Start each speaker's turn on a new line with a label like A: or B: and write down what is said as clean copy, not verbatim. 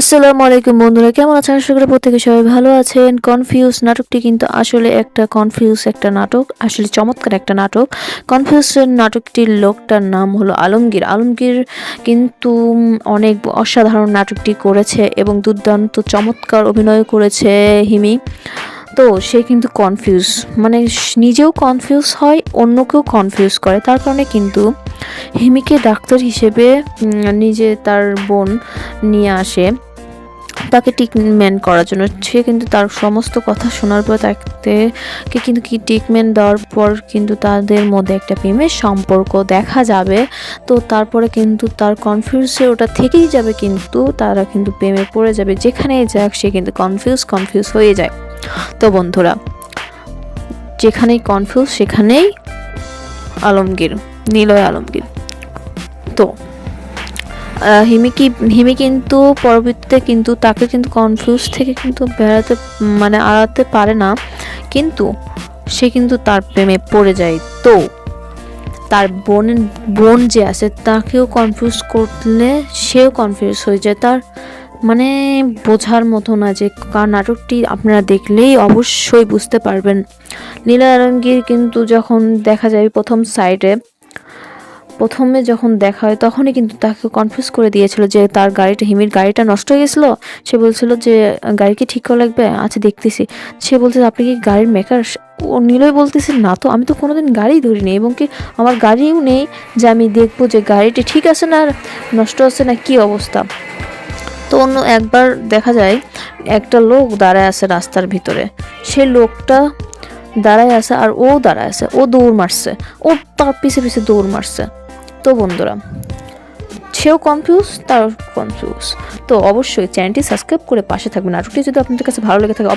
A: আসসালামু আলাইকুম বন্ধুরা, কেমন আছেন? আশা করি প্রত্যেকে সবাই ভালো আছেন। কনফিউজ নাটকটি কিন্তু আসলে একটা নাটক, আসলে চমৎকার একটা নাটক। কনফিউজের নাটকটির লোকটার নাম হলো আলমগীর। আলমগীর কিন্তু অনেক অসাধারণ নাটকটি করেছে এবং দুর্দান্ত চমৎকার অভিনয় করেছে হিমি। তো সে কিন্তু কনফিউজ, মানে নিজেও কনফিউজ হয়, অন্যকেও কনফিউজ করে। তার কারণে কিন্তু হিমিকে ডাক্তার হিসেবে নিজে তার বোন নিয়ে আসে তাকে ট্রিটমেন্ট করার জন্য। সে কিন্তু তার সমস্ত কথা শোনার পর তাকে কিন্তু কি ট্রিটমেন্ট দেওয়ার পর কিন্তু তাদের মধ্যে একটা প্রেমের সম্পর্ক দেখা যাবে। তো তারপরে কিন্তু তার কনফিউজে ওটা থেকেই যাবে, কিন্তু তারা কিন্তু প্রেমে পড়ে যাবে। যেখানেই যাক সে কিন্তু কনফিউজ হয়ে যায়। তো বন্ধুরা, যেখানেই কনফিউজ সেখানেই আলমগীর, নিলয় আলমগীর। তো হিমি কিন্তু পরবর্তীতে কিন্তু তাকে কিন্তু কনফিউজ থেকে কিন্তু আড়াতে পারে না, কিন্তু সে কিন্তু তার প্রেমে পড়ে যায়। তো তার বোন যে আছে তাকেও কনফিউজ করলে সেও কনফিউজ হয়ে যায়। তার মানে বোঝার মতো না, যে নাটকটি আপনারা দেখলেই অবশ্যই বুঝতে পারবেন। নীলা আলমগীর কিন্তু যখন দেখা যায় প্রথমে যখন দেখা হয় তখনই কিন্তু তাকে কনফিউজ করে দিয়েছিল যে তার হিমির গাড়িটা নষ্ট হয়ে গেছিলো। সে বলছিল যে গাড়ি কি ঠিক করা লাগবে, আচ্ছা দেখতেছি। সে বলছে আপনি কি গাড়ির মেকার? ও নিলয় বলতেছে না তো, আমি তো কোনোদিন গাড়ি ধরিনি এবং কি আমার গাড়িও নেই যে আমি দেখবো যে গাড়িটি ঠিক আছে না নষ্ট আছে না কি অবস্থা। তো অন্য একবার দেখা যায় একটা লোক দাঁড়ায় আছে রাস্তার ভিতরে, সে লোকটা দাঁড়ায় আছে আর ও দাঁড়ায় আছে, ও দৌড় মারছে, ও তার পিছে পিছে দৌড় মারছে। তো বন্ধুরা, সেও কনফিউজ, তার কনফিউজ। তো অবশ্যই চ্যানেলটি সাবস্ক্রাইব করে পাশে থাকবেন। নাটকটি যদি আপনাদের কাছে ভালো লেগে থাকে